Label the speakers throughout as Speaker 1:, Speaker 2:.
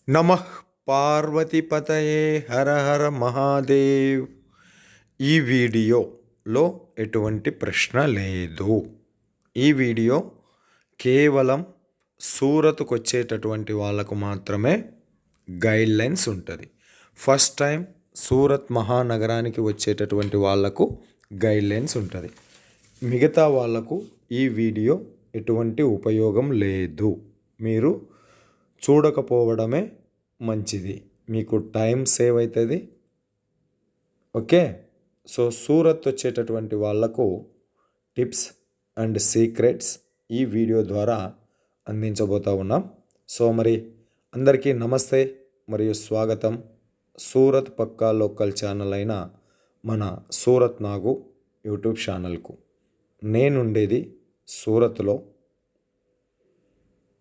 Speaker 1: నమః పార్వతీపతయే హర హర మహాదేవ్. ఈ వీడియోలో ఎటువంటి ప్రశ్న లేదు. ఈ వీడియో కేవలం సూరత్కు వచ్చేటటువంటి వాళ్ళకు మాత్రమే గైడ్లైన్స్ ఉంటుంది. ఫస్ట్ టైం సూరత్ మహానగరానికి వచ్చేటటువంటి వాళ్లకు గైడ్లైన్స్ ఉంటుంది. మిగతా వాళ్లకు ఈ వీడియో ఎటువంటి ఉపయోగం లేదు. మీరు చూడకపోవడమే మంచిది, మీకు టైం సేవ్ అవుతుంది. ఓకే, సో సూరత్ వచ్చేటటువంటి వాళ్లకు టిప్స్ అండ్ సీక్రెట్స్ ఈ వీడియో ద్వారా అందించబోతా ఉన్నాం. సో మరి అందరికీ నమస్తే మరియు స్వాగతం సూరత్ పక్కా లోకల్ ఛానల్ అయిన మన సూరత్ నాగు యూట్యూబ్ ఛానల్కు. నేనుండేది సూరత్లో.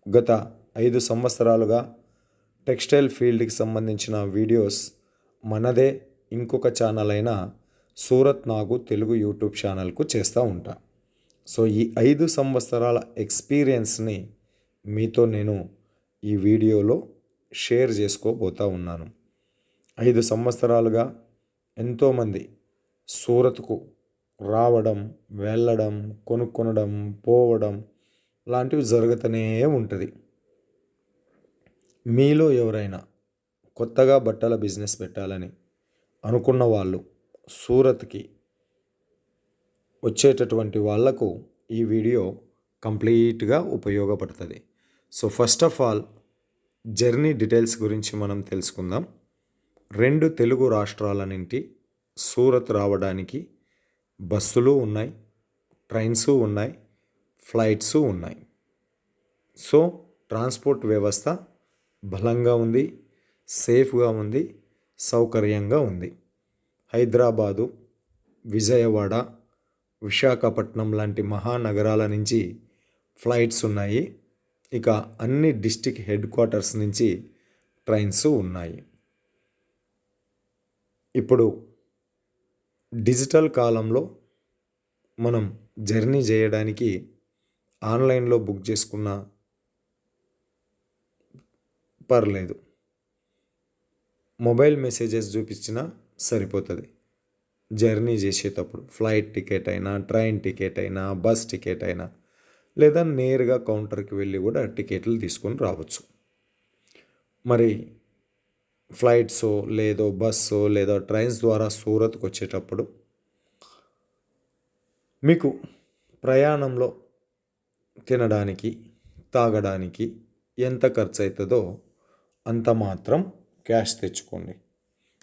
Speaker 1: గత 5 సంవత్సరాలుగా టెక్స్టైల్ ఫీల్డ్కి సంబంధించిన వీడియోస్ మనదే ఇంకొక ఛానల్ అయిన సూరత్ నాగు తెలుగు యూట్యూబ్ ఛానల్కు చేస్తూ ఉంటా. సో ఈ 5 సంవత్సరాల ఎక్స్పీరియన్స్ని మీతో నేను ఈ వీడియోలో షేర్ చేసుకోబోతూ ఉన్నాను. 5 సంవత్సరాలుగా ఎంతోమంది సూరత్కు రావడం, వెళ్ళడం, కొనుక్కొనడం, పోవడం లాంటివి జరుగుతూనే ఉంటుంది. మీలో ఎవరైనా కొత్తగా బట్టల బిజినెస్ పెట్టాలని అనుకున్న వాళ్ళు సూరత్కి వచ్చేటటువంటి వాళ్లకు ఈ వీడియో కంప్లీట్గా ఉపయోగపడుతుంది. So first of all journey details గురించి మనం తెలుసుకుందాం. 2 తెలుగు రాష్ట్రాల నుండి సూరత్ రావడానికి బస్సులు ఉన్నాయి, ట్రైన్స్ ఉన్నాయి, ఫ్లైట్స్ ఉన్నాయి. సో ట్రాన్స్పోర్ట్ వ్యవస్థ బలంగా ఉంది, సేఫ్గా ఉంది, సౌకర్యంగా ఉంది. హైదరాబాదు, విజయవాడ, విశాఖపట్నం లాంటి మహానగరాల నుంచి ఫ్లైట్స్ ఉన్నాయి. ఇక అన్ని డిస్టిక్ హెడ్ క్వార్టర్స్ నుంచి ట్రైన్స్ ఉన్నాయి. ఇప్పుడు డిజిటల్ కాలంలో మనం జర్నీ చేయడానికి ఆన్లైన్లో బుక్ చేసుకున్న పర్లేదు, మొబైల్ మెసేజెస్ చూపించినా సరిపోతుంది. జర్నీ చేసేటప్పుడు ఫ్లైట్ టికెట్ అయినా, ట్రైన్ టికెట్ అయినా, బస్ టికెట్ అయినా, లేదా నేరుగా కౌంటర్కి వెళ్ళి కూడా టికెట్లు తీసుకొని రావచ్చు. మరి ఫ్లైట్సో లేదో బస్సో లేదో ట్రైన్స్ ద్వారా సూరత్కి వచ్చేటప్పుడు మీకు ప్రయాణంలో తినడానికి, తాగడానికి ఎంత ఖర్చు అవుతుందో అంత మాత్రం క్యాష్ తెచ్చుకోండి.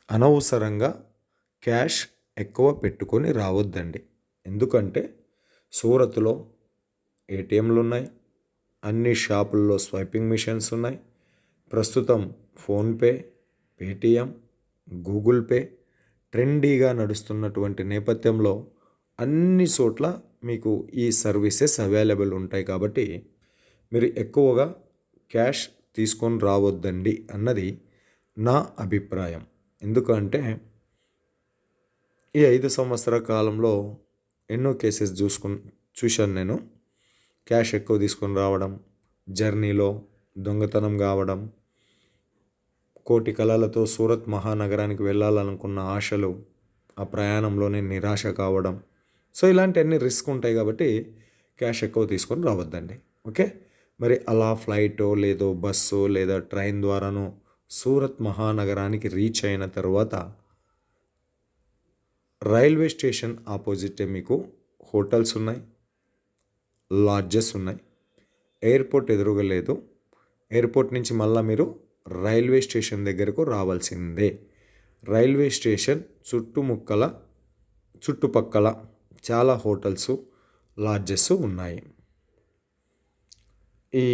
Speaker 1: అనవసరంగా క్యాష్ ఎక్కువ పెట్టుకొని రావద్దండి. ఎందుకంటే సూరత్లో ఏటీఎంలు ఉన్నాయి, అన్ని షాపుల్లో స్వైపింగ్ మిషన్స్ ఉన్నాయి. ప్రస్తుతం ఫోన్పే, పేటిఎం, గూగుల్ పే ట్రెండీగా నడుస్తున్నటువంటి నేపథ్యంలో అన్ని చోట్ల మీకు ఈ సర్వీసెస్ అవైలబుల్ ఉంటాయి. కాబట్టి మీరు ఎక్కువగా క్యాష్ తీసుకొని రావద్దండి అన్నది నా అభిప్రాయం. ఎందుకంటే ఈ 5 సంవత్సరాల కాలంలో ఎన్నో కేసెస్ చూశాను నేను. క్యాష్ ఎక్కువ తీసుకొని రావడం, జర్నీలో దొంగతనం కావడం, కోటి కలలతో సూరత్ మహానగరానికి వెళ్ళాలనుకున్న ఆశలు ఆ ప్రయాణంలోనే నిరాశ కావడం. సో ఇలాంటి అన్ని రిస్క్ ఉంటాయి. కాబట్టి క్యాష్ ఎక్కువ తీసుకొని రావద్దండి. ఓకే, మరి అలా ఫ్లైటో లేదో బస్సో లేదా ట్రైన్ ద్వారానో సూరత్ మహానగరానికి రీచ్ అయిన తర్వాత రైల్వే స్టేషన్ ఆపోజిటే మీకు హోటల్స్ ఉన్నాయి, లాడ్జెస్ ఉన్నాయి. ఎయిర్పోర్ట్ ఎదురుగా లేదు. ఎయిర్పోర్ట్ నుంచి మళ్ళీ మీరు రైల్వే స్టేషన్ దగ్గరకు రావాల్సిందే. రైల్వే స్టేషన్ చుట్టుపక్కల చాలా హోటల్స్, లాడ్జెస్ ఉన్నాయి. ఈ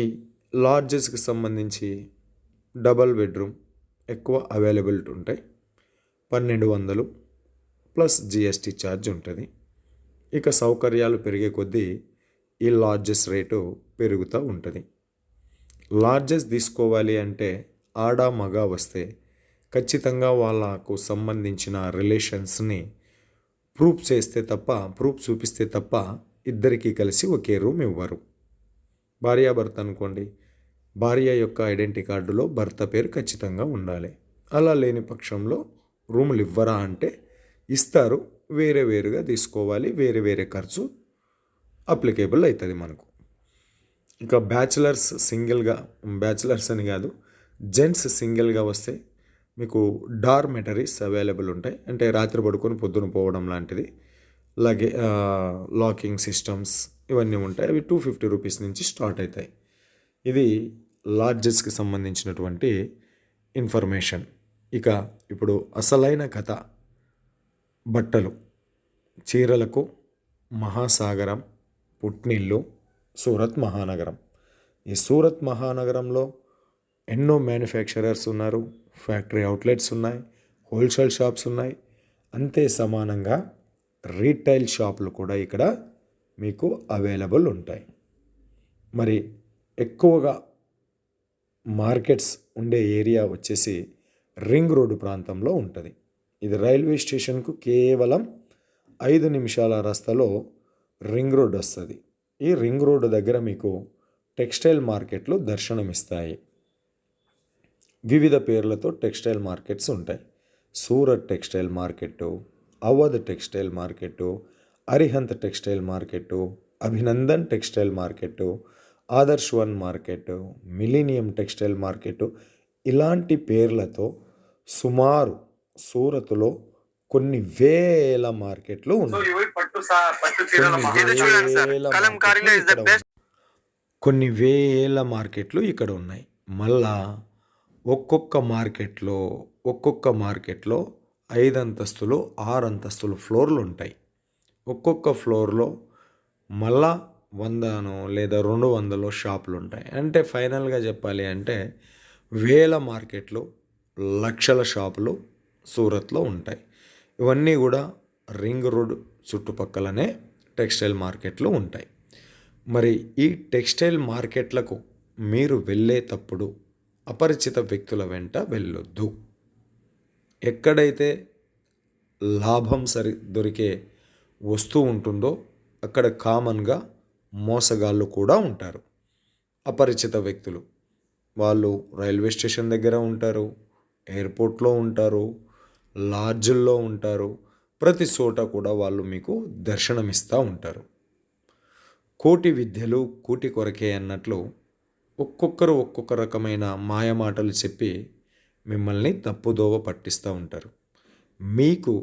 Speaker 1: లాడ్జెస్కి సంబంధించి డబల్ బెడ్రూమ్ ఎక్కువ అవైలబిలిటీ ఉంటాయి. 1200 ప్లస్ జిఎస్టీ ఛార్జ్ ఉంటుంది. ఇక సౌకర్యాలు పెరిగే కొద్దీ ఈ లాడ్జెస్ రేటు పెరుగుతూ ఉంటుంది. లాడ్జెస్ తీసుకోవాలి అంటే ఆడ మగ వస్తే ఖచ్చితంగా వాళ్ళకు సంబంధించిన రిలేషన్స్ని ప్రూఫ్ చూపిస్తే తప్ప ఇద్దరికీ కలిసి ఒకే రూమ్ ఇవ్వరు. భార్యాభర్త అనుకోండి, భార్య యొక్క ఐడెంటిటీ కార్డులో భర్త పేరు ఖచ్చితంగా ఉండాలి. అలా లేని పక్షంలో రూములు ఇవ్వరా అంటే ఇస్తారు, వేరే వేరుగా తీసుకోవాలి, వేరే వేరే ఖర్చు అప్లికేబుల్ అవుతుంది మనకు. ఇంకా బ్యాచిలర్స్ అని కాదు, జెంట్స్ సింగిల్గా వస్తే మీకు డార్మెటరీస్ అవైలబుల్ ఉంటాయి. అంటే రాత్రి పడుకొని పొద్దున పోవడం లాంటిది, అలాగే లాకింగ్ సిస్టమ్స్ ఇవన్నీ ఉంటాయి. అవి 250 రూపీస్ నుంచి స్టార్ట్ అవుతాయి. ఇది లాడ్జెస్కి సంబంధించినటువంటి ఇన్ఫర్మేషన్. ఇక ఇప్పుడు అసలైన కథ, బట్టలు, చీరలకు మహాసాగరం, పుట్నిల్లు సూరత్ మహానగరం. ఈ సూరత్ మహానగరంలో ఎన్నో మ్యానుఫ్యాక్చరర్స్ ఉన్నారు, ఫ్యాక్టరీ అవుట్లెట్స్ ఉన్నాయి, హోల్సేల్ షాప్స్ ఉన్నాయి. అంతే సమానంగా రీటైల్ షాపులు కూడా ఇక్కడ మీకు అవైలబుల్ ఉంటాయి. మరి ఎక్కువగా మార్కెట్స్ ఉండే ఏరియా వచ్చేసి రింగ్ రోడ్డు ప్రాంతంలో ఉంటుంది. ఇది రైల్వే స్టేషన్కు కేవలం 5 నిమిషాల రస్తాలో రింగ్ రోడ్ వస్తుంది. ఈ రింగ్ రోడ్డు దగ్గర మీకు టెక్స్టైల్ మార్కెట్లు దర్శనమిస్తాయి. వివిధ పేర్లతో టెక్స్టైల్ మార్కెట్స్ ఉంటాయి. Surat textile market, Avadh textile market, Arihant textile market, Abhinandan textile market, Adarsh one market, millennium textile market, ఇలాంటి పేర్లతో సుమారు సూరత్లో కొన్ని వేల మార్కెట్లు ఉన్నాయి. కొన్ని వేల మార్కెట్లు ఇక్కడ ఉన్నాయి. మళ్ళా ఒక్కొక్క మార్కెట్లో 5 అంతస్తులు 6 అంతస్తులు ఫ్లోర్లు ఉంటాయి. ఒక్కొక్క ఫ్లోర్లో మళ్ళా 100 లేదా 200 షాపులు ఉంటాయి. అంటే ఫైనల్గా చెప్పాలి అంటే వేల మార్కెట్లు, లక్షల షాపులు సూరత్లో ఉంటాయి. ఇవన్నీ కూడా రింగ్ రోడ్ చుట్టుపక్కలనే టెక్స్టైల్ మార్కెట్లు ఉంటాయి. మరి ఈ టెక్స్టైల్ మార్కెట్లకు మీరు వెళ్ళేటప్పుడు అపరిచిత వ్యక్తుల వెంట వెళ్ళొద్దు. ఎక్కడైతే లాభం దొరికే వస్తువు ఉంటుందో అక్కడ కామన్గా మోసగాళ్ళు కూడా ఉంటారు. అపరిచిత వ్యక్తులు వాళ్ళు రైల్వే స్టేషన్ దగ్గర ఉంటారు, ఎయిర్పోర్ట్లో ఉంటారు, లాడ్జ్ల్లో ఉంటారు. ప్రతి చోట కూడా వాళ్ళు మీకు దర్శనమిస్తూ ఉంటారు. కోటి విద్యలు కూటి కొరకే అన్నట్లు ఒక్కొక్కరు ఒక్కొక్క రకమైన మాయమాటలు చెప్పి మిమ్మల్ని తప్పుదోవ పట్టిస్తూ ఉంటారు. మీకు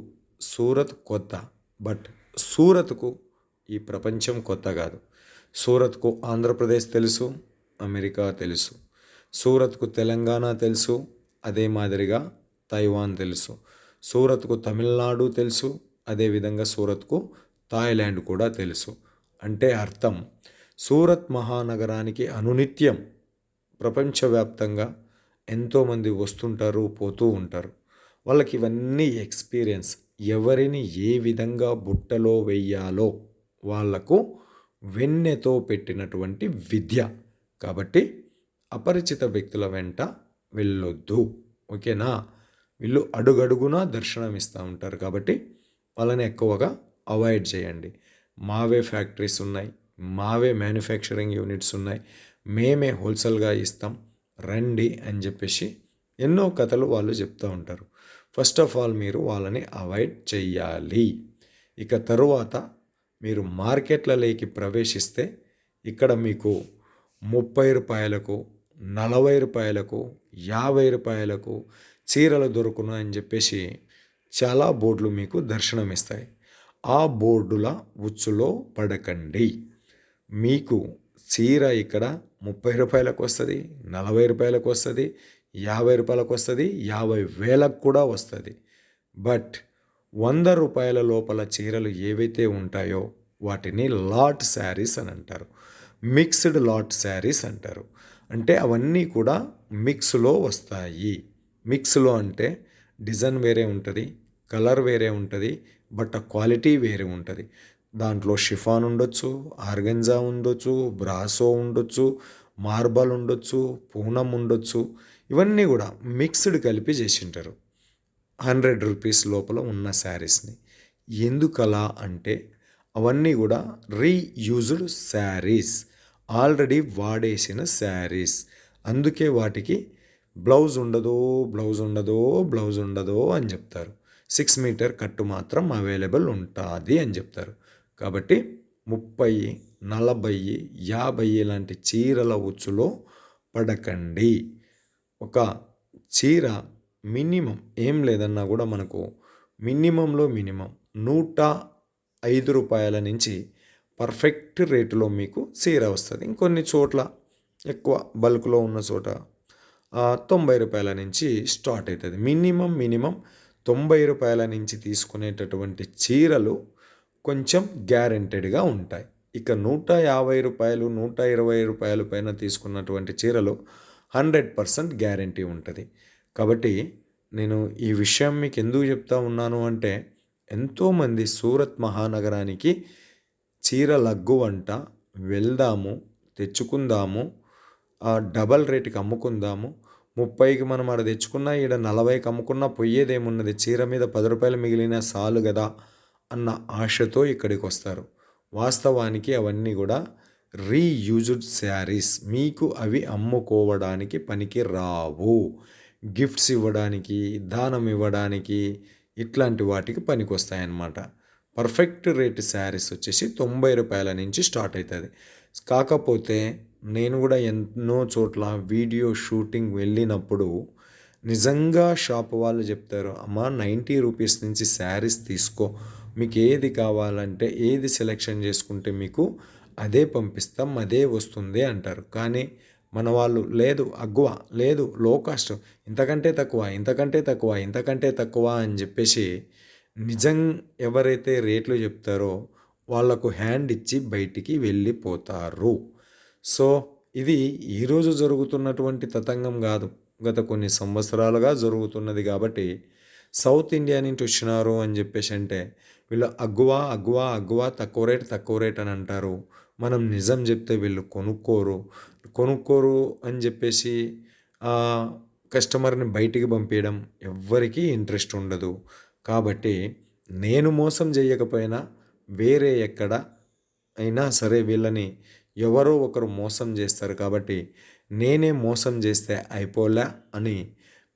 Speaker 1: సూరత్ కొత్త, బట్ సూరత్కు ఈ ప్రపంచం కొత్త కాదు. సూరత్కు ఆంధ్రప్రదేశ్ తెలుసు, అమెరికా తెలుసు. సూరత్కు తెలంగాణ తెలుసు, అదే మాదిరిగా తైవాన్ తెలుసు. సూరత్కు తమిళనాడు తెలుసు, అదేవిధంగా సూరత్కు థాయిలాండ్ కూడా తెలుసు. అంటే అర్థం, సూరత్ మహానగరానికి అనునిత్యం ప్రపంచవ్యాప్తంగా ఎంతోమంది వస్తుంటారు, పోతూ ఉంటారు. వాళ్ళకి ఇవన్నీ ఎక్స్పీరియన్స్. ఎవరిని ఏ విధంగా బుట్టలో వెయ్యాలో వాళ్లకు వెన్నెతో పెట్టినటువంటి విద్య. కాబట్టి అపరిచిత వ్యక్తుల వెంట వెళ్ళొద్దు, ఓకేనా? వీళ్ళు అడుగడుగునా దర్శనం ఇస్తూ ఉంటారు కాబట్టి వాళ్ళని ఎక్కువగా అవాయిడ్ చేయండి. మావే ఫ్యాక్టరీస్ ఉన్నాయి, మావే మ్యానుఫ్యాక్చరింగ్ యూనిట్స్ ఉన్నాయి, మేమే హోల్సేల్గా ఇస్తాం రండి అని చెప్పేసి ఎన్నో కథలు వాళ్ళు చెప్తూ ఉంటారు. ఫస్ట్ ఆఫ్ ఆల్ మీరు వాళ్ళని అవాయిడ్ చెయ్యాలి. ఇక తరువాత మీరు మార్కెట్లలోకి ప్రవేశిస్తే ఇక్కడ మీకు 30 రూపాయలకు, 40 రూపాయలకు, 50 రూపాయలకు చీరలు దొరుకును అని చెప్పేసి చాలా బోర్డులు మీకు దర్శనమిస్తాయి. ఆ బోర్డుల ఉచ్చులో పడకండి. మీకు చీర ఇక్కడ 30 రూపాయలకు వస్తుంది, 40 రూపాయలకు వస్తుంది, 50 రూపాయలకు వస్తుంది, 50,000 కూడా వస్తుంది. బట్ 100 రూపాయల లోపల చీరలు ఏవైతే ఉంటాయో వాటిని లాట్ శారీస్ అని అంటారు, మిక్స్డ్ లాట్ శారీస్ అంటారు. అంటే అవన్నీ కూడా మిక్స్లో వస్తాయి. మిక్స్లో అంటే డిజైన్ వేరే ఉంటుంది, కలర్ వేరే ఉంటుంది, బట్ క్వాలిటీ వేరే ఉంటుంది. దాంట్లో షిఫాన్ ఉండొచ్చు, ఆర్గంజా ఉండొచ్చు, బ్రాసో ఉండొచ్చు, మార్బల్ ఉండొచ్చు, పూనం ఉండొచ్చు. ఇవన్నీ కూడా మిక్స్డ్ కలిపి చేసింటారు 100 రూపీస్ లోపల ఉన్న శారీస్ని. ఎందుకలా అంటే అవన్నీ కూడా రీయూజ్డ్ శారీస్, ఆల్రెడీ వాడేసిన శారీస్. అందుకే వాటికి బ్లౌజ్ ఉండదు, బ్లౌజ్ ఉండదు, బ్లౌజ్ ఉండదు అని చెప్తారు. 6 మీటర్ కట్టు మాత్రం అవైలబుల్ ఉంటుంది అని చెప్తారు. కాబట్టి 30, 40, 50 ఇలాంటి చీరల ఉచ్చులో పడకండి. ఒక చీర మినిమం ఏం లేదన్నా కూడా మనకు మినిమంలో మినిమం 105 రూపాయల నుంచి పర్ఫెక్ట్ రేటులో మీకు చీర వస్తుంది. ఇంకొన్ని చోట్ల ఎక్కువ బల్క్లో ఉన్న చోట 90 రూపాయల నుంచి స్టార్ట్ అవుతుంది. మినిమం 90 రూపాయల నుంచి తీసుకునేటటువంటి చీరలు కొంచెం గ్యారెంటెడ్గా ఉంటాయి. ఇక 150 రూపాయలు 120 రూపాయల పైన తీసుకున్నటువంటి చీరలు 100% గ్యారెంటీ ఉంటుంది. కాబట్టి నేను ఈ విషయం మీకు ఎందుకు చెప్తా ఉన్నాను అంటే, ఎంతోమంది సూరత్ మహానగరానికి చీర లగ్గువంట, వెళ్దాము, తెచ్చుకుందాము, డబల్ రేటుకి అమ్ముకుందాము, 30కి మనం ఆడ తెచ్చుకున్నా ఈడ 40కి అమ్ముకున్నా పోయేదేమున్నది, చీర మీద 10 రూపాయలు మిగిలిన సాలు కదా అన్న ఆశతో ఇక్కడికి వస్తారు. వాస్తవానికి అవన్నీ కూడా రీయూజ్డ్ శారీస్. మీకు అవి అమ్ముకోవడానికి పనికి రావు. గిఫ్ట్స్ ఇవ్వడానికి, దానం ఇవ్వడానికి, ఇట్లాంటి వాటికి పనికి వస్తాయన్నమాట. పర్ఫెక్ట్ రేట్ శారీస్ వచ్చేసి 90 రూపాయల నుంచి స్టార్ట్ అవుతుంది. కాకపోతే నేను కూడా ఎన్నో చోట్ల వీడియో షూటింగ్ వెళ్ళినప్పుడు నిజంగా షాప్ వాళ్ళు చెప్తారు, అమ్మా 90 రూపీస్ నుంచి శారీస్ తీసుకో, మీకు ఏది కావాలంటే ఏది సెలెక్షన్ చేసుకుంటే మీకు అదే పంపిస్తాం, అదే వస్తుంది అంటారు. కానీ మన వాళ్ళు లేదు అగ్గువ, లేదు లో కాస్ట్, ఇంతకంటే తక్కువ, ఇంతకంటే తక్కువ, ఇంతకంటే తక్కువ అని చెప్పేసి నిజం ఎవరైతే రేట్లు చెప్తారో వాళ్లకు హ్యాండ్ ఇచ్చి బయటికి వెళ్ళిపోతారు. సో ఇది ఈరోజు జరుగుతున్నటువంటి తతంగం కాదు, గత కొన్ని సంవత్సరాలుగా జరుగుతున్నది. కాబట్టి సౌత్ ఇండియా నుంచి వచ్చినారు అని చెప్పేసి అంటే వీళ్ళు అగ్గువ తక్కువ రేట్ అని అంటారు. మనం నిజం చెప్తే వీళ్ళు కొనుక్కోరు అని చెప్పేసి కస్టమర్ని బయటికి పంపించడం ఎవ్వరికీ ఇంట్రెస్ట్ ఉండదు. కాబట్టి నేను మోసం చేయకపోయినా వేరే ఎక్కడ అయినా సరే వీళ్ళని ఎవరో ఒకరు మోసం చేస్తారు. కాబట్టి నేనే మోసం చేస్తే అయిపోలే అని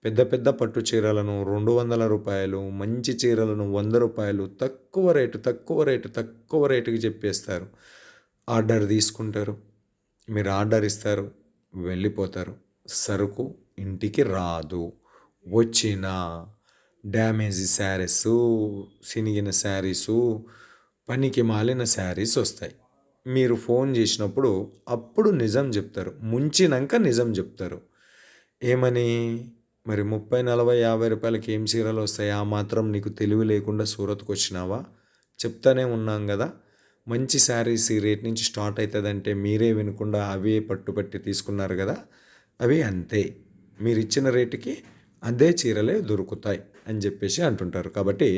Speaker 1: పెద్ద పెద్ద పట్టు చీరలను 200 రూపాయలు, మంచి చీరలను 100 రూపాయలు తక్కువ రేటుకి చెప్పేస్తారు. ఆర్డర్ తీసుకుంటారు, మీరు ఆర్డర్ ఇస్తారు, వెళ్ళిపోతారు. సరుకు ఇంటికి రాదు. వచ్చిన డ్యామేజ్ శారీసు, చినిగిన శారీసు, పనికి మాలిన శారీస్ వస్తాయి. మీరు ఫోన్ చేసినప్పుడు అప్పుడు నిజం చెప్తారు, ముంచినాక నిజం చెప్తారు. ఏమని మరి 30, 40, 50 రూపాయలకి ఏం చీరలు వస్తాయి? ఆ మాత్రం నీకు తెలివి లేకుండా సూరత్కి వచ్చినావా? చెప్తానే ఉన్నాం కదా, మంచి శారీస్ ఈ రేట్ నుంచి స్టార్ట్ అవుతుందంటే మీరే వినకుండా అవే పట్టుపట్టి తీసుకున్నారు కదా. అవి అంతే, మీరు ఇచ్చిన రేటుకి అదే చీరలే దొరుకుతాయి అని చెప్పేసి అంటుంటారు. కాబట్టి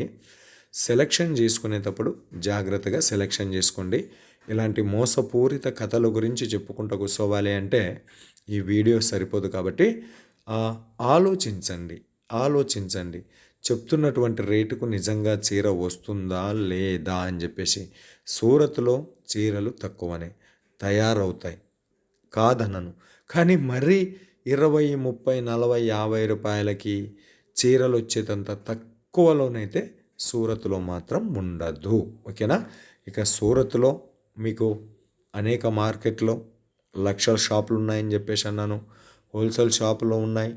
Speaker 1: సెలెక్షన్ చేసుకునేటప్పుడు జాగ్రత్తగా సెలెక్షన్ చేసుకోండి. ఇలాంటి మోసపూరిత కథల గురించి చెప్పుకుంటూ కూర్చోవాలి అంటే ఈ వీడియో సరిపోదు. కాబట్టి ఆలోచించండి చెప్తున్నటువంటి రేటుకు నిజంగా చీర వస్తుందా లేదా అని చెప్పేసి. సూరత్లో చీరలు తక్కువనే తయారవుతాయి, కాదనను. కానీ మరీ 20, 30, 40, 50 రూపాయలకి చీరలు వచ్చేటంత తక్కువలోనైతే సూరత్లో మాత్రం ఉండదు. ఓకేనా? ఇక సూరత్లో మీకు అనేక మార్కెట్లో లక్షల షాపులు ఉన్నాయని చెప్పేసి అన్నాను. హోల్సేల్ షాపులు ఉన్నాయి,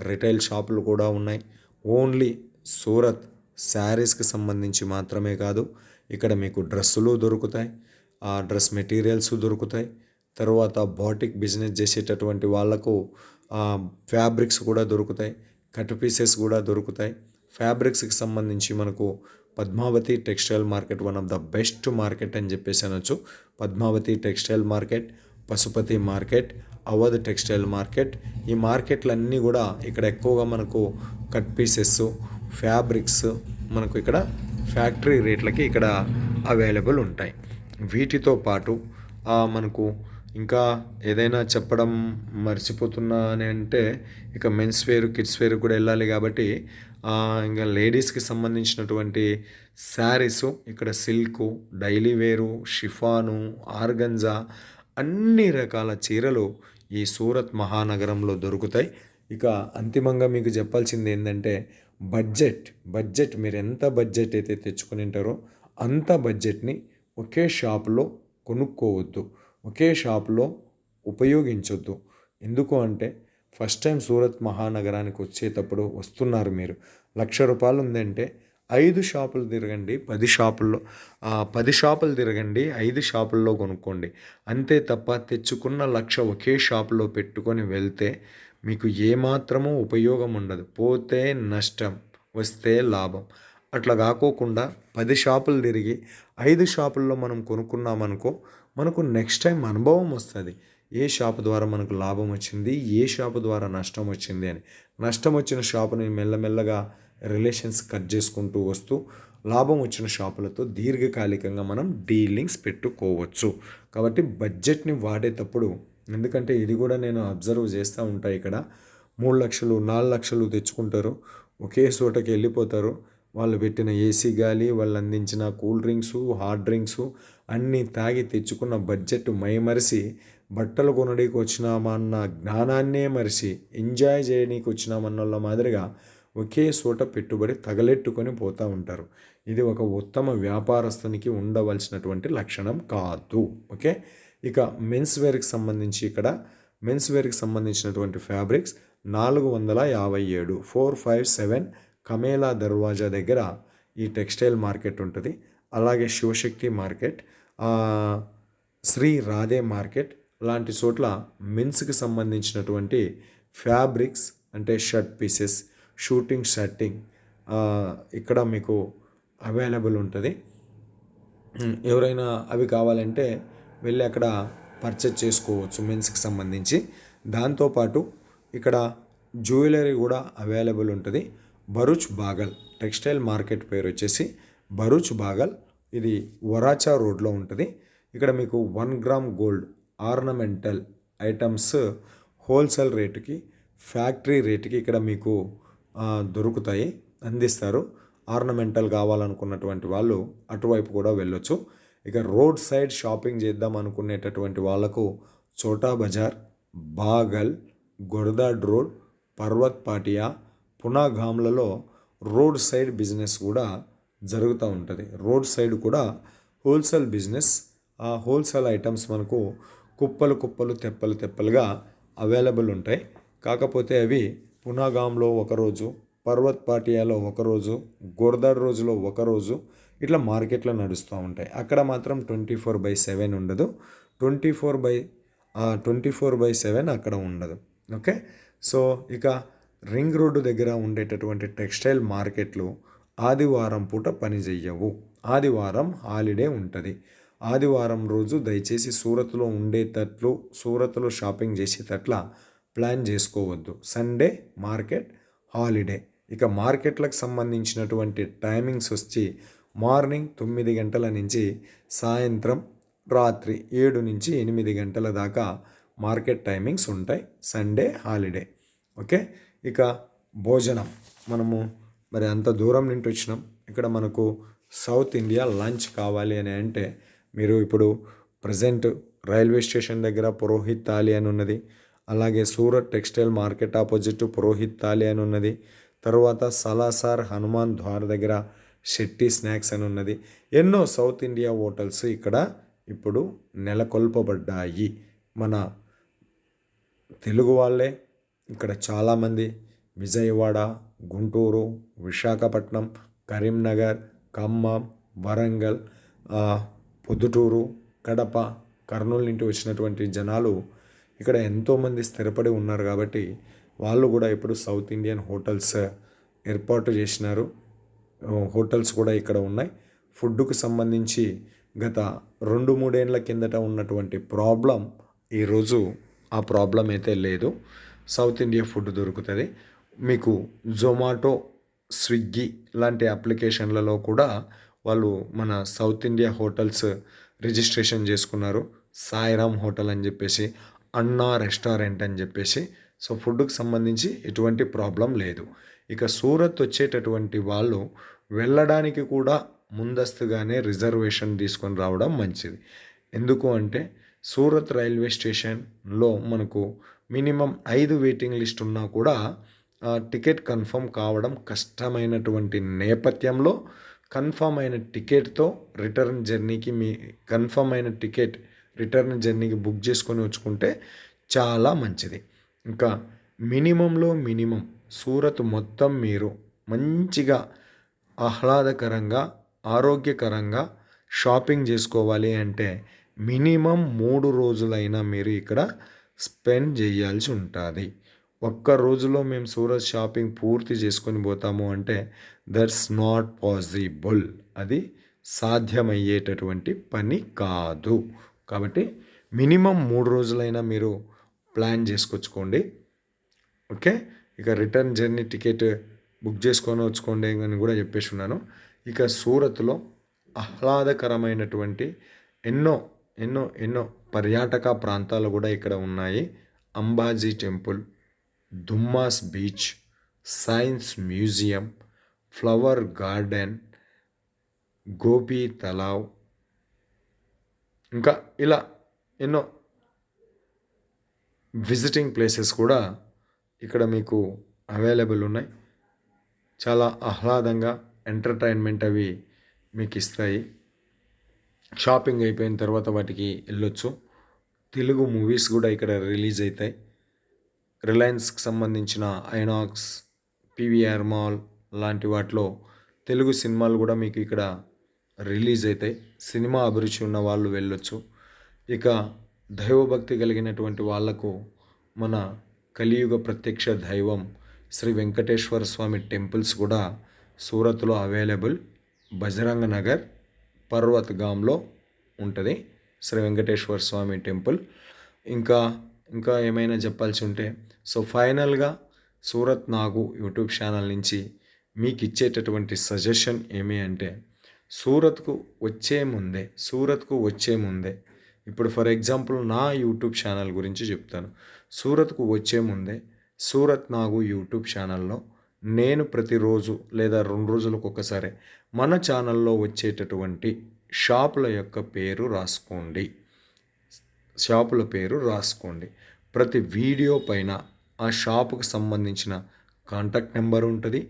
Speaker 1: రిటైల్ షాపులు కూడా ఉన్నాయి. ఓన్లీ సూరత్ శారీస్కి సంబంధించి మాత్రమే కాదు, ఇక్కడ మీకు డ్రెస్సులు దొరుకుతాయి, ఆ డ్రెస్ మెటీరియల్స్ దొరుకుతాయి. తర్వాత బాటిక్ బిజినెస్ చేసేటటువంటి వాళ్లకు ఫ్యాబ్రిక్స్ కూడా దొరుకుతాయి, కట్ పీసెస్ కూడా దొరుకుతాయి. ఫ్యాబ్రిక్స్కి సంబంధించి మనకు Padmavati textile market one of the best market అని చెప్పేసి అనొచ్చు. Padmavati textile market, Pashupati market, Avadh textile market, ఈ మార్కెట్లన్నీ కూడా ఇక్కడ ఎక్కువగా మనకు కట్ పీసెస్, ఫ్యాబ్రిక్స్ మనకు ఇక్కడ ఫ్యాక్టరీ రేట్లకి ఇక్కడ అవైలబుల్ ఉంటాయి. వీటితో పాటు మనకు ఇంకా ఏదైనా చెప్పడం మర్చిపోతున్నా అని అంటే ఇక మెన్స్ వేర్, కిడ్స్ వేర్ కూడా వెళ్ళాలి. కాబట్టి ఇంకా లేడీస్కి సంబంధించినటువంటి శారీసు ఇక్కడ సిల్కు, డైలీ వేరు, షిఫాను, ఆర్గంజా అన్ని రకాల చీరలు ఈ సూరత్ మహానగరంలో దొరుకుతాయి. ఇక అంతిమంగా మీకు చెప్పాల్సింది ఏంటంటే బడ్జెట్ మీరు ఎంత బడ్జెట్ అయితే తెచ్చుకుని ఉంటారో అంత బడ్జెట్ని ఒకే షాపులో కొనుక్కోవద్దు, ఒకే షాపులో ఉపయోగించొద్దు. ఎందుకు అంటే ఫస్ట్ టైం సూరత్ మహానగరానికి వచ్చేటప్పుడు వస్తున్నారు మీరు, ₹1,00,000 ఉందంటే 5 షాపులు తిరగండి, 10 షాపులు తిరగండి, 5 షాపుల్లో కొనుక్కోండి. అంతే తప్ప తెచ్చుకున్న 1,00,000 ఒకే షాపులో పెట్టుకొని వెళ్తే మీకు ఏమాత్రమూ ఉపయోగం ఉండదు. పోతే నష్టం, వస్తే లాభం. అట్లా కాకోకుండా 10 షాపులు తిరిగి 5 షాపుల్లో మనం కొనుక్కున్నామనుకో, మనకు నెక్స్ట్ టైం అనుభవం వస్తుంది. ఏ షాపు ద్వారా మనకు లాభం వచ్చింది, ఏ షాపు ద్వారా నష్టం వచ్చింది అని. నష్టం వచ్చిన షాపుని మెల్లమెల్లగా రిలేషన్స్ కట్ చేసుకుంటూ వస్తూ లాభం వచ్చిన షాపులతో దీర్ఘకాలికంగా మనం డీలింగ్స్ పెట్టుకోవచ్చు. కాబట్టి బడ్జెట్ని వాడేటప్పుడు, ఎందుకంటే ఇది కూడా నేను అబ్జర్వ్ చేస్తూ ఉంటాను, ఇక్కడ 3 లక్షలు 4 లక్షలు తెచ్చుకుంటారు, ఒకే చోటకి వెళ్ళిపోతారు. వాళ్ళు పెట్టిన ఏసీ గాలి, వాళ్ళు అందించిన కూల్ డ్రింక్సు, హాట్ డ్రింక్సు అన్నీ తాగి తెచ్చుకున్న బడ్జెట్ మైమరిసి బట్టలు కొనడానికి వచ్చినామన్న జ్ఞానాన్నే మరిచి ఎంజాయ్ చేయడానికి వచ్చినామన్న మాదిరిగా ఒకే చోట పెట్టుబడి తగలెట్టుకొని పోతూ ఉంటారు. ఇది ఒక ఉత్తమ వ్యాపారస్తునికి ఉండవలసినటువంటి లక్షణం కాదు. ఓకే, ఇక మెన్స్ వేర్కి సంబంధించి ఇక్కడ మెన్స్ వేర్కి సంబంధించినటువంటి ఫ్యాబ్రిక్స్ 457 457 కమేలా దర్వాజా దగ్గర ఈ టెక్స్టైల్ మార్కెట్ ఉంటుంది. అలాగే శివశక్తి మార్కెట్, శ్రీ రాధే మార్కెట్ లాంటి చోట్ల మెన్స్కి సంబంధించినటువంటి ఫ్యాబ్రిక్స్ అంటే షర్ట్ పీసెస్, షర్టింగ్ ఇక్కడ మీకు అవైలబుల్ ఉంటుంది. ఎవరైనా అవి కావాలంటే వెళ్ళి అక్కడ పర్చేజ్ చేసుకోవచ్చు మెన్స్కి సంబంధించి. దాంతోపాటు ఇక్కడ జ్యువెలరీ కూడా అవైలబుల్ ఉంటుంది. భరూచ్ బాగల్ టెక్స్టైల్ మార్కెట్ పేరు వచ్చేసి భరూచ్ బాగల్, ఇది వరాచా రోడ్లో ఉంటుంది. ఇక్కడ మీకు 1 gram gold ornamental items wholesale రేటుకి, ఫ్యాక్టరీ రేటుకి ఇక్కడ మీకు దొరుకుతాయి, అందిస్తారు. ఆర్నమెంటల్ కావాలనుకున్నటువంటి వాళ్ళు అటువైపు కూడా వెళ్ళొచ్చు. ఇక రోడ్ సైడ్ షాపింగ్ చేద్దాం అనుకునేటటువంటి వాళ్ళకు చోటా బజార్, బాగల్, గొర్దాడ్ రోడ్, పర్వత్ పాటియా, పునాగామ్లలో రోడ్ సైడ్ బిజినెస్ కూడా జరుగుతూ ఉంటుంది. రోడ్ సైడ్ కూడా హోల్సేల్ బిజినెస్, ఆ హోల్సేల్ ఐటమ్స్ మనకు కుప్పలు తెప్పలుగా అవైలబుల్ ఉంటాయి. కాకపోతే అవి పునాగాంలో ఒకరోజు, పర్వత్ పాటియాలో ఒకరోజు, గొర్దాడ్ రోజులో ఒకరోజు ఇట్లా మార్కెట్లో నడుస్తూ ఉంటాయి. అక్కడ మాత్రం 24/7 ఉండదు, 24/7 అక్కడ ఉండదు. ఓకే, సో ఇక రింగ్ రోడ్డు దగ్గర ఉండేటటువంటి టెక్స్టైల్ మార్కెట్లు ఆదివారం పూట పని చెయ్యవు. ఆదివారం హాలిడే ఉంటుంది. ఆదివారం రోజు దయచేసి సూరత్లో షాపింగ్ చేసేటట్ల ప్లాన్ చేసుకోవద్దు. Sunday market holiday. ఇక మార్కెట్లకు సంబంధించినటువంటి టైమింగ్స్ వచ్చి మార్నింగ్ 9 గంటల నుంచి సాయంత్రం రాత్రి 7 నుంచి 8 గంటల దాకా మార్కెట్ టైమింగ్స్ ఉంటాయి. Sunday holiday. ఓకే, ఇక భోజనం, మనము మరి అంత దూరం నుండి వచ్చినాం, ఇక్కడ మనకు సౌత్ ఇండియా లంచ్ కావాలి అని అంటే మీరు ఇప్పుడు ప్రజెంట్ రైల్వే స్టేషన్ దగ్గర పురోహిత్ థాలి అని ఉన్నది. అలాగే Surat textile market opposite Purohit thali అని ఉన్నది. తర్వాత సలాసార్ హనుమాన్ ద్వార్ దగ్గర శెట్టి స్నాక్స్ అని ఉన్నది. ఎన్నో సౌత్ ఇండియా హోటల్స్ ఇక్కడ ఇప్పుడు నెలకొల్పబడ్డాయి. మన తెలుగు వాళ్ళే ఇక్కడ చాలామంది విజయవాడ, గుంటూరు, విశాఖపట్నం, కరీంనగర్, ఖమ్మం, వరంగల్, పొద్దుటూరు, కడప, కర్నూలు నుండి వచ్చినటువంటి జనాలు ఇక్కడ ఎంతోమంది స్థిరపడి ఉన్నారు. కాబట్టి వాళ్ళు కూడా ఇప్పుడు సౌత్ ఇండియన్ హోటల్స్ ఏర్పాటు చేసినారు. హోటల్స్ కూడా ఇక్కడ ఉన్నాయి. ఫుడ్కు సంబంధించి గత 2-3 ఏళ్ళ కిందట ఉన్నటువంటి ప్రాబ్లం ఈరోజు ఆ ప్రాబ్లం అయితే లేదు. సౌత్ ఇండియా ఫుడ్ దొరుకుతుంది మీకు. జొమాటో, స్విగ్గీ లాంటి అప్లికేషన్లలో కూడా వాళ్ళు మన సౌత్ ఇండియా హోటల్స్ రిజిస్ట్రేషన్ చేసుకున్నారు. సాయిరామ్ హోటల్ అని చెప్పేసి, అన్నా రెస్టారెంట్ అని చెప్పేసి. సో ఫుడ్కి సంబంధించి ఎటువంటి ప్రాబ్లం లేదు. ఇక సూరత్ వచ్చేటటువంటి వాళ్ళు వెళ్ళడానికి కూడా ముందస్తుగానే రిజర్వేషన్ తీసుకొని రావడం మంచిది. ఎందుకు అంటే సూరత్ రైల్వే స్టేషన్లో మనకు మినిమం 5 వెయిటింగ్ లిస్ట్ ఉన్నా కూడా టికెట్ కన్ఫర్మ్ కావడం కష్టమైనటువంటి నేపథ్యంలో కన్ఫర్మ్ అయిన టికెట్తో రిటర్న్ జర్నీకి కన్ఫర్మ్ అయిన టికెట్ రిటర్న్ జర్నీకి బుక్ చేసుకొని వచ్చుకుంటే చాలా మంచిది. ఇంకా మినిమం సూరత్ మొత్తం మీరు మంచిగా ఆహ్లాదకరంగా ఆరోగ్యకరంగా షాపింగ్ చేసుకోవాలి అంటే మినిమం 3 రోజులైనా మీరు ఇక్కడ స్పెండ్ చేయాల్సి ఉంటుంది. ఒక్క రోజులో మేము సూరత్ షాపింగ్ పూర్తి చేసుకొని పోతాము అంటే దట్స్ నాట్ పాసిబుల్. అది సాధ్యమయ్యేటటువంటి పని కాదు. కాబట్టి మినిమం 3 రోజులైనా మీరు ప్లాన్ చేసుకొచ్చుకోండి. ఓకే, ఇక రిటర్న్ జర్నీ టికెట్ బుక్ చేసుకొని వచ్చుకోండి అని కూడా చెప్పేసి ఉన్నాను. ఇక సూరత్లో ఆహ్లాదకరమైనటువంటి ఎన్నో పర్యాటక ప్రాంతాలు కూడా ఇక్కడ ఉన్నాయి. Ambaji temple, Dumas beach, science museum, flower garden, Gopi Talav, ఇంకా ఇలా ఎన్నో విజిటింగ్ ప్లేసెస్ కూడా ఇక్కడ మీకు అవైలబుల్ ఉన్నాయి. చాలా ఆహ్లాదంగా ఎంటర్టైన్మెంట్ అవి మీకు ఇస్తాయి. షాపింగ్ అయిపోయిన తర్వాత వాటికి వెళ్ళొచ్చు. తెలుగు మూవీస్ కూడా ఇక్కడ రిలీజ్ అవుతాయి. రిలయన్స్కి సంబంధించిన ఐనాక్స్, పీవీఆర్ మాల్ లాంటి వాటిలో తెలుగు సినిమాలు కూడా మీకు ఇక్కడ రిలీజ్ అవుతాయి. సినిమా అభిరుచి ఉన్న వాళ్ళు వెళ్ళొచ్చు. ఇక దైవభక్తి కలిగినటువంటి వాళ్లకు మన కలియుగ ప్రత్యక్ష దైవం శ్రీ వెంకటేశ్వర స్వామి టెంపుల్స్ కూడా సూరత్లో అవైలబుల్. బజరంగ నగర్ పర్వత్గామ్లో ఉంటుంది శ్రీ వెంకటేశ్వర స్వామి టెంపుల్. ఇంకా ఏమైనా చెప్పాల్సి ఉంటే ఫైనల్గా సూరత్ నాగు యూట్యూబ్ ఛానల్ నుంచి మీకు ఇచ్చేటటువంటి సజెషన్ ఏమి అంటే సూరత్కు వచ్చే ముందే ఇప్పుడు ఫర్ ఎగ్జాంపుల్ నా యూట్యూబ్ ఛానల్ గురించి చెప్తాను. సూరత్కు వచ్చే ముందే సూరత్ నాగు యూట్యూబ్ ఛానల్లో నేను ప్రతిరోజు లేదా 2 రోజులకు ఒకసారి మన ఛానల్లో వచ్చేటటువంటి షాపుల పేరు రాసుకోండి. ప్రతి వీడియో పైన ఆ షాపుకు సంబంధించిన కాంటాక్ట్ నెంబర్ ఉంటుంది.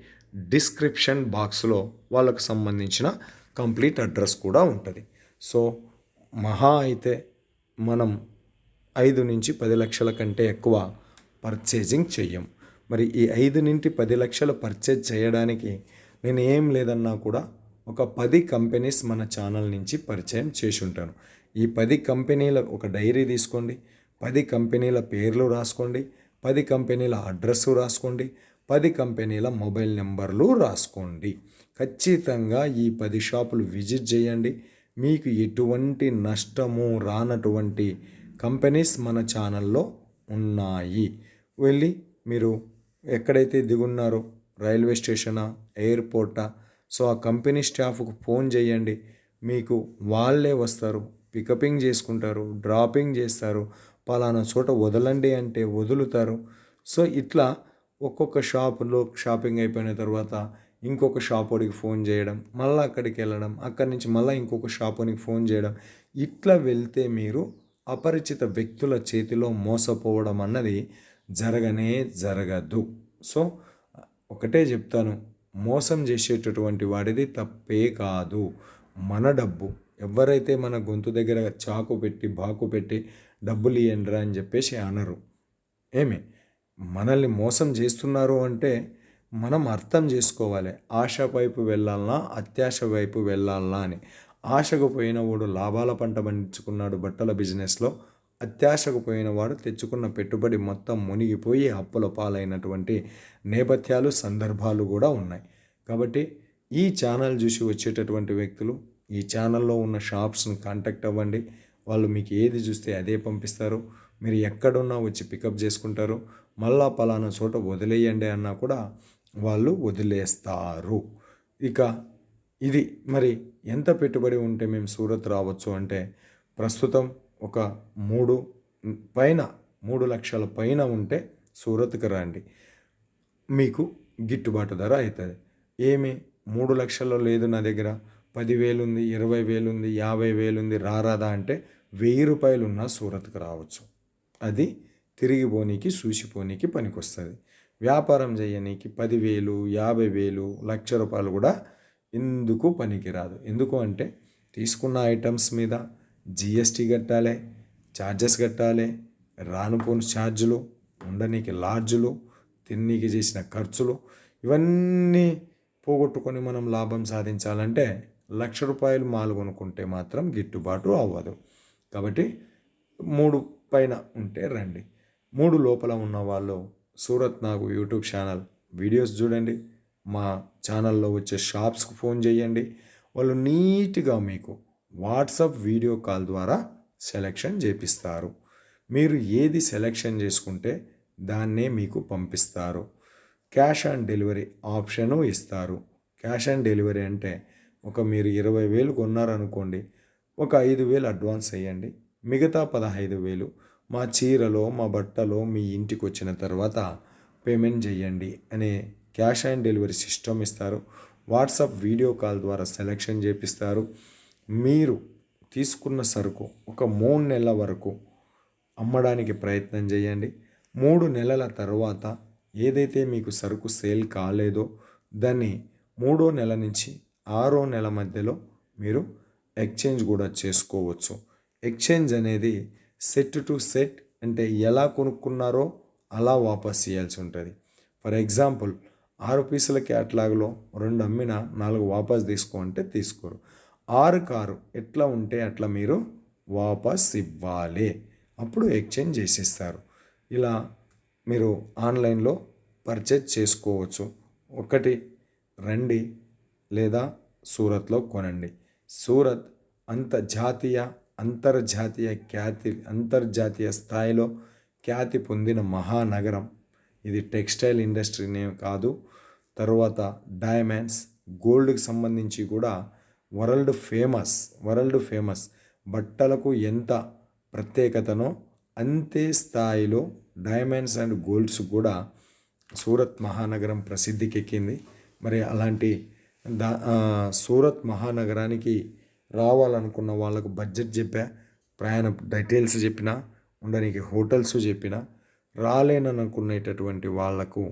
Speaker 1: డిస్క్రిప్షన్ బాక్స్లో వాళ్ళకు సంబంధించిన కంప్లీట్ అడ్రస్ కూడా ఉంటుంది. మహా అయితే మనం 5 నుంచి 10 లక్షల కంటే ఎక్కువ పర్చేజింగ్ చెయ్యం. మరి ఈ 5 నుంచి 10 లక్షలు పర్చేజ్ చేయడానికి నేను ఏం లేదన్నా కూడా ఒక 10 కంపెనీస్ మన ఛానల్ నుంచి పరిచయం చేసి ఉంటాను. ఈ 10 కంపెనీల ఒక డైరీ తీసుకోండి. 10 కంపెనీల పేర్లు రాసుకోండి. 10 కంపెనీల అడ్రస్ రాసుకోండి. 10 కంపెనీల మొబైల్ నెంబర్లు రాసుకోండి. ఖచ్చితంగా ఈ 10 షాపులు విజిట్ చేయండి. మీకు ఎటువంటి నష్టము రానటువంటి కంపెనీస్ మన ఛానల్లో ఉన్నాయి. వెళ్ళి మీరు ఎక్కడైతే దిగున్నారో రైల్వే స్టేషనా, ఎయిర్పోర్టా, ఆ కంపెనీ స్టాఫ్కు ఫోన్ చేయండి. మీకు వాళ్ళే వస్తారు, పికపింగ్ చేసుకుంటారు, డ్రాపింగ్ చేస్తారు, పలానా చోట వదలండి అంటే వదులుతారు. ఇట్లా ఒక్కొక్క షాపులో షాపింగ్ అయిపోయిన తర్వాత ఇంకొక షాపుడికి ఫోన్ చేయడం, మళ్ళీ అక్కడికి వెళ్ళడం, అక్కడి నుంచి మళ్ళీ ఇంకొక షాపునికి ఫోన్ చేయడం, ఇట్లా వెళ్తే మీరు అపరిచిత వ్యక్తుల చేతిలో మోసపోవడం అన్నది జరగదు. ఒకటే చెప్తాను, మోసం చేసేటటువంటి వాడిది తప్పే కాదు. మన డబ్బు ఎవరైతే మన గొంతు దగ్గర చాకు పెట్టి బాకు పెట్టి డబ్బులు ఇయ్యండిరా అని చెప్పేసి అనరు. మనల్ని మోసం చేస్తున్నారు అంటే మనం అర్థం చేసుకోవాలి. ఆశ వైపు వెళ్ళాలనా, అత్యాశ వైపు వెళ్ళాలనా అని. ఆశకు పోయిన వాడు లాభాల పంట పండించుకున్నాడు బట్టల బిజినెస్లో. అత్యాశకు పోయిన వాడు తెచ్చుకున్న పెట్టుబడి మొత్తం మునిగిపోయి అప్పుల పాలైనటువంటి నేపథ్యాలు, సందర్భాలు కూడా ఉన్నాయి. కాబట్టి ఈ ఛానల్ చూసి వచ్చేటటువంటి వ్యక్తులు ఈ ఛానల్లో ఉన్న షాప్స్ని కాంటాక్ట్ అవ్వండి. వాళ్ళు మీకు ఏది చూస్తే అదే పంపిస్తారు. మీరు ఎక్కడున్నా వచ్చి పికప్ చేసుకుంటారు. మళ్ళా పలానా చోట వదిలేయండి అన్నా కూడా వాళ్ళు వదిలేస్తారు. ఇక ఇది మరి ఎంత పెట్టుబడి ఉంటే మేము సూరత్ రావచ్చు అంటే ప్రస్తుతం ఒక 3 లక్షల పైన ఉంటే సూరత్కి రండి. మీకు గిట్టుబాటు ధర అవుతుంది. 3 లక్షల్లో లేదు నా దగ్గర, 10,000 ఉంది, 20,000 ఉంది, 50,000 ఉంది, రారాదా అంటే రూ. 1000 ఉన్న సూరత్కి రావచ్చు. అది తిరిగి పోనీకి చూసిపోనీకి పనికొస్తుంది. వ్యాపారం చేయనీకి 10,000, 50,000, ₹1,00,000 కూడా ఎందుకు పనికిరాదు. ఎందుకు అంటే తీసుకున్న ఐటమ్స్ మీద జిఎస్టీ కట్టాలి, ఛార్జెస్ కట్టాలి, రానుపోని ఛార్జులు, ఉండనీకి లాడ్జులు, తిన్నీకి చేసిన ఖర్చులు, ఇవన్నీ పోగొట్టుకొని మనం లాభం సాధించాలంటే ₹1,00,000 మాల్ కొనుక్కుంటే మాత్రం గిట్టుబాటు అవ్వదు. కాబట్టి 3 పైన ఉంటే రండి. 3 లోపల ఉన్న వాళ్ళు సూరత్ నాగు యూట్యూబ్ ఛానల్ వీడియోస్ చూడండి. మా ఛానల్లో వచ్చే షాప్స్కి ఫోన్ చేయండి. వాళ్ళు నీట్గా మీకు వాట్సాప్ వీడియో కాల్ ద్వారా సెలెక్షన్ చేపిస్తారు. మీరు ఏది సెలెక్షన్ చేసుకుంటే దాన్నే మీకు పంపిస్తారు. క్యాష్ ఆన్ డెలివరీ ఆప్షను ఇస్తారు. క్యాష్ ఆన్ డెలివరీ అంటే మీరు 20,000 కొన్నారనుకోండి, ఒక 5,000 అడ్వాన్స్ వేయండి, మిగతా 15,000 మా చీరలో మా బట్టలో మీ ఇంటికి వచ్చిన తర్వాత పేమెంట్ చేయండి అనే క్యాష్ ఆన్ డెలివరీ సిస్టమ్ ఇస్తారు. వాట్సాప్ వీడియో కాల్ ద్వారా సెలెక్షన్ చేపిస్తారు. మీరు తీసుకున్న సరుకు ఒక 3 నెలల వరకు అమ్మడానికి ప్రయత్నం చేయండి. 3 నెలల తర్వాత ఏదైతే మీకు సరుకు సేల్ కాలేదో దాన్ని 3వ నెల నుంచి 6వ నెల మధ్యలో మీరు ఎక్స్చేంజ్ కూడా చేసుకోవచ్చు. ఎక్స్చేంజ్ అనేది సెట్ టు సెట్, అంటే ఎలా కొనుక్కున్నారో అలా వాపస్ చేయాల్సి ఉంటుంది. ఫర్ ఎగ్జాంపుల్ 6 పీసుల క్యాట్లాగ్లో 2 అమ్మిన 4 వాపస్ తీసుకో అంటే తీసుకోరు. 6 ఎట్లా ఉంటే అట్లా మీరు వాపస్ ఇవ్వాలి, అప్పుడు ఎక్స్చేంజ్ చేసిస్తారు. ఇలా మీరు ఆన్లైన్లో పర్చేజ్ చేసుకోవచ్చు. ఒకటి రండి లేదా సూరత్లో కొనండి. సూరత్ అంతర్జాతీయ స్థాయిలో ఖ్యాతి పొందిన మహానగరం. ఇది టెక్స్టైల్ ఇండస్ట్రీనే కాదు, తర్వాత డైమండ్స్, గోల్డ్కి సంబంధించి కూడా వరల్డ్ ఫేమస్. బట్టలకు ఎంత ప్రత్యేకతనో అంతే స్థాయిలో డైమండ్స్ అండ్ గోల్డ్స్ కూడా సూరత్ మహానగరం ప్రసిద్ధికెక్కింది. మరి అలాంటి సూరత్ మహానగరానికి రావాలనుకున్న వాళ్ళకు బడ్జెట్ చెప్పా, ప్రయాణ డీటెయిల్స్ చెప్పిన, ఉండడానికి హోటల్స్ చెప్పిన, రాలేననుకునేటటువంటి వాళ్లకు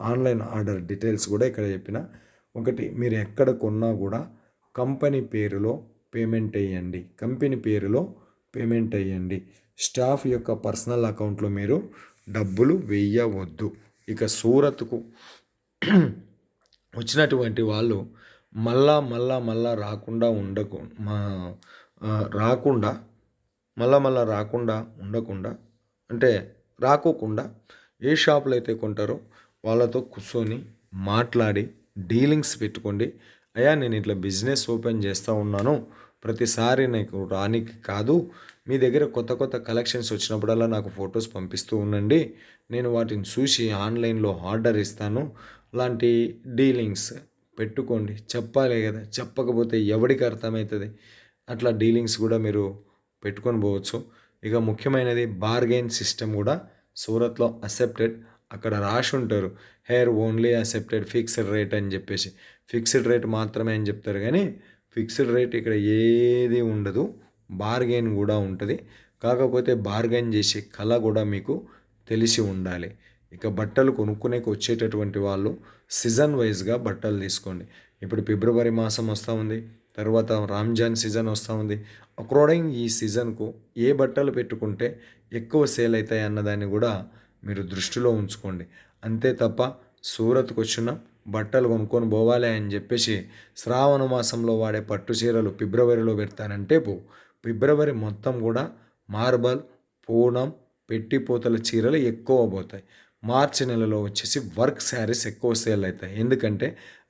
Speaker 1: ఆన్లైన్ ఆర్డర్ డీటెయిల్స్ కూడా ఇక్కడ చెప్పిన. ఒకటి, మీరు ఎక్కడ కొన్నా కూడా కంపెనీ పేరులో పేమెంట్ వేయండి. స్టాఫ్ యొక్క పర్సనల్ అకౌంట్లో మీరు డబ్బులు వేయవద్దు. ఇక సూరత్కు వచ్చినటువంటి వాళ్ళు మళ్ళా రాకుండా రాకోకుండా ఏ షాపులో అయితే కొంటారో వాళ్ళతో కూర్చొని మాట్లాడి డీలింగ్స్ పెట్టుకోండి. అయ్యా, నేను ఇట్లా బిజినెస్ ఓపెన్ చేస్తూ ఉన్నాను, ప్రతిసారి నాకు రానికి కాదు, మీ దగ్గర కొత్త కలెక్షన్స్ వచ్చినప్పుడల్లా నాకు ఫొటోస్ పంపిస్తూ ఉండండి, నేను వాటిని చూసి ఆన్లైన్లో ఆర్డర్ ఇస్తాను. లాంటి డీలింగ్స్ పెట్టుకోండి. చెప్పాలి కదా, చెప్పకపోతే ఎవరికి అర్థమవుతుంది? అట్లా డీలింగ్స్ కూడా మీరు పెట్టుకొని పోవచ్చు. ఇక ముఖ్యమైనది బార్గెన్ సిస్టమ్ కూడా సూరత్లో అక్సెప్టెడ్. అక్కడ రాసి ఉంటారు hair only accepted fixed rate అని చెప్పేసి. ఫిక్స్డ్ రేట్ మాత్రమే అని చెప్తారు, కానీ ఫిక్స్డ్ రేట్ ఇక్కడ ఏది ఉండదు, బార్గెన్ కూడా ఉంటుంది. కాకపోతే బార్గెన్ చేసే కళ కూడా మీకు తెలిసి ఉండాలి. ఇక బట్టలు కొనుక్కునేకి వచ్చేటటువంటి వాళ్ళు సీజన్ వైజ్గా బట్టలు తీసుకోండి. ఇప్పుడు ఫిబ్రవరి మాసం వస్తూ ఉంది, తర్వాత రంజాన్ సీజన్ వస్తూ ఉంది. అకార్డింగ్ ఈ సీజన్కు ఏ బట్టలు పెట్టుకుంటే ఎక్కువ సేల్ అవుతాయి అన్నదాన్ని కూడా మీరు దృష్టిలో ఉంచుకోండి. అంతే తప్ప సూరత్కు వచ్చిన బట్టలు కొనుక్కొని పోవాలి అని చెప్పేసి శ్రావణ మాసంలో వాడే పట్టు చీరలు ఫిబ్రవరిలో పెడతానంటే ఫిబ్రవరి మొత్తం కూడా మార్బల్, పూనం, పెట్టిపోతల చీరలు ఎక్కువ పోతాయి. మార్చి నెలలో వచ్చేసి వర్క్ శారీస్ ఎక్కువ సేల్ అవుతాయి, ఎందుకంటే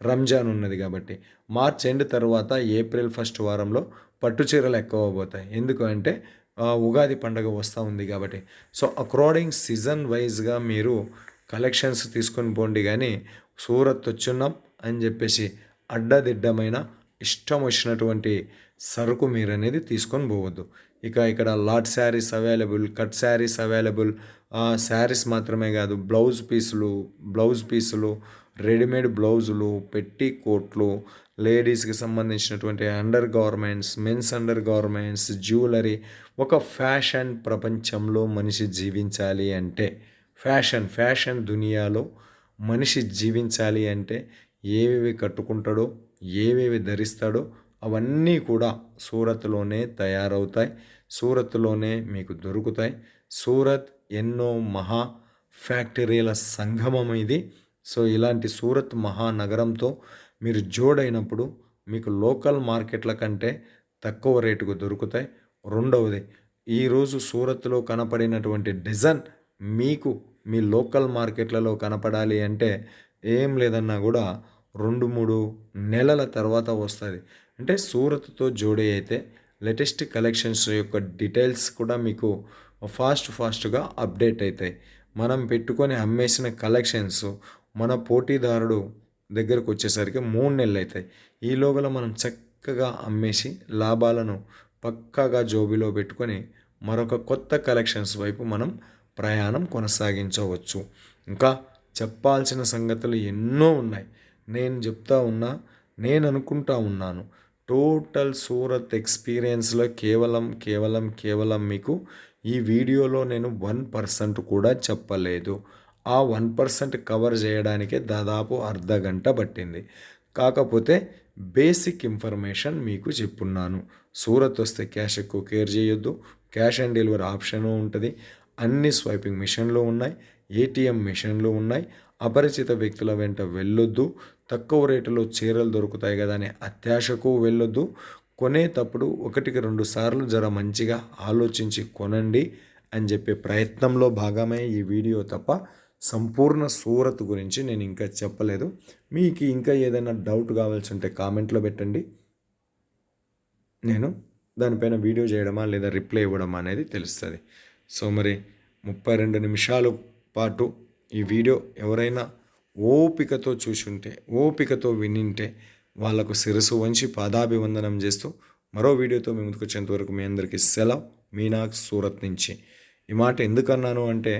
Speaker 1: రంజాన్ ఉన్నది కాబట్టి. మార్చ్ ఎండ్ తర్వాత ఏప్రిల్ ఫస్ట్ వారంలో పట్టు చీరలు ఎక్కువ పోతాయి, ఎందుకు అంటే ఉగాది పండుగ వస్తూ ఉంది కాబట్టి. సో అకార్డింగ్ సీజన్ వైజ్గా మీరు కలెక్షన్స్ తీసుకొని పోండి. కానీ సూరత్ వచ్చున్నాం అని చెప్పేసి అడ్డదిడ్డమైన ఇష్టం వచ్చినటువంటి సరుకు మీరు అనేది తీసుకొని పోవద్దు. ఇక ఇక్కడ lot saris available, cut saris available. Saris మాత్రమే కాదు, బ్లౌజ్ పీసులు, రెడీమేడ్ బ్లౌజులు, పెట్టి కోట్లు, లేడీస్కి సంబంధించినటువంటి under garments, men's under garments, jewellery. ఒక ఫ్యాషన్ ప్రపంచంలో మనిషి జీవించాలి అంటే, ఫ్యాషన్ దునియాలో మనిషి జీవించాలి అంటే ఏవేవి కట్టుకుంటాడో, ఏవేవి ధరిస్తాడో అవన్నీ కూడా సూరత్లోనే తయారవుతాయి, సూరత్లోనే మీకు దొరుకుతాయి. సూరత్ ఎన్నో మహా ఫ్యాక్టరీల సంగమం ఇది. సో ఇలాంటి సూరత్ మహానగరంతో మీరు జోడైనప్పుడు మీకు లోకల్ మార్కెట్ల కంటే తక్కువ రేటుకు దొరుకుతాయి. రెండవది, ఈరోజు సూరత్లో కనపడినటువంటి డిజైన్ మీకు మీ లోకల్ మార్కెట్లలో కనపడాలి అంటే ఏం లేదన్నా కూడా 2-3 నెలల తర్వాత వస్తుంది. అంటే సూరత్తో జోడీ అయితే లేటెస్ట్ కలెక్షన్స్ యొక్క డీటెయిల్స్ కూడా మీకు ఫాస్ట్గా అప్డేట్ అవుతాయి. మనం పెట్టుకొని అమ్మేసిన కలెక్షన్స్ మన పోటీదారుడు దగ్గరకు వచ్చేసరికి 3 నెలలు అవుతాయి. ఈ లోపల మనం చక్కగా అమ్మేసి లాభాలను పక్కాగా జోబిలో పెట్టుకొని మరొక కొత్త కలెక్షన్స్ వైపు మనం ప్రయాణం కొనసాగించవచ్చు. ఇంకా చెప్పాల్సిన సంగతులు ఎన్నో ఉన్నాయి. నేను చెప్తా ఉన్నా, నేను అనుకుంటా ఉన్నాను. టోటల్ సూరత్ ఎక్స్పీరియన్స్లో కేవలం మీకు ఈ వీడియోలో నేను 1% కూడా చెప్పలేదు. ఆ 1% కవర్ చేయడానికే దాదాపు అర్ధగంట పట్టింది. కాకపోతే బేసిక్ ఇన్ఫర్మేషన్ మీకు చెప్పున్నాను. సూరత్ వస్తే క్యాష్ ఎక్కువ కేర్ చేయొద్దు, క్యాష్ ఆన్ డెలివరీ ఆప్షన్ ఉంటుంది. అన్ని స్వైపింగ్ మిషన్లు ఉన్నాయి, ఏటీఎం మిషన్లు ఉన్నాయి. అపరిచిత వ్యక్తుల వెంట వెళ్ళొద్దు. తక్కువ రేటులో చీరలు దొరుకుతాయి కదా అని అత్యాశకు వెళ్ళొద్దు. కొనేటప్పుడు 1-2 సార్లు జర మంచిగా ఆలోచించి కొనండి అని చెప్పే ప్రయత్నంలో భాగమే ఈ వీడియో తప్ప సంపూర్ణ సూరత్ గురించి నేను ఇంకా చెప్పలేదు. మీకు ఇంకా ఏదైనా డౌట్ కావాల్సి ఉంటే కామెంట్లో పెట్టండి. నేను దానిపైన వీడియో చేయడమా లేదా రిప్లై ఇవ్వడమా అనేది తెలుస్తుంది. సో మరి 32 నిమిషాల పాటు ఈ వీడియో ఎవరైనా ఓపికతో చూసుంటే, ఓపికతో వినింటే వాళ్ళకు శిరస్సు వంచి పాదాభివందనం చేస్తూ మరో వీడియోతో మీ ముందుకు వచ్చేంత వరకు మీ అందరికీ సెలవు. మీనాక్ సూరత్ నుంచి. ఈ మాట ఎందుకన్నాను అంటే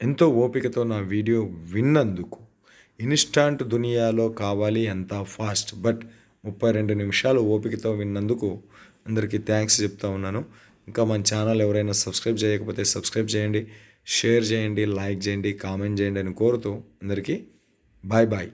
Speaker 1: ఎంతో ఓపికతో నా వీడియో విన్నందుకు. ఇన్స్టాంట్ దునియాలో కావాలి అంత ఫాస్ట్, బట్ 32 నిమిషాలు ఓపికతో విన్నందుకు అందరికీ థ్యాంక్స్ చెప్తా ఉన్నాను. ఇంకా మన ఛానల్ ఎవరైనా సబ్స్క్రైబ్ చేయకపోతే సబ్స్క్రైబ్ చేయండి, షేర్ చేయండి, లైక్ చేయండి, కామెంట్ చేయండి అని కోరుతూ అందరికీ బాయ్.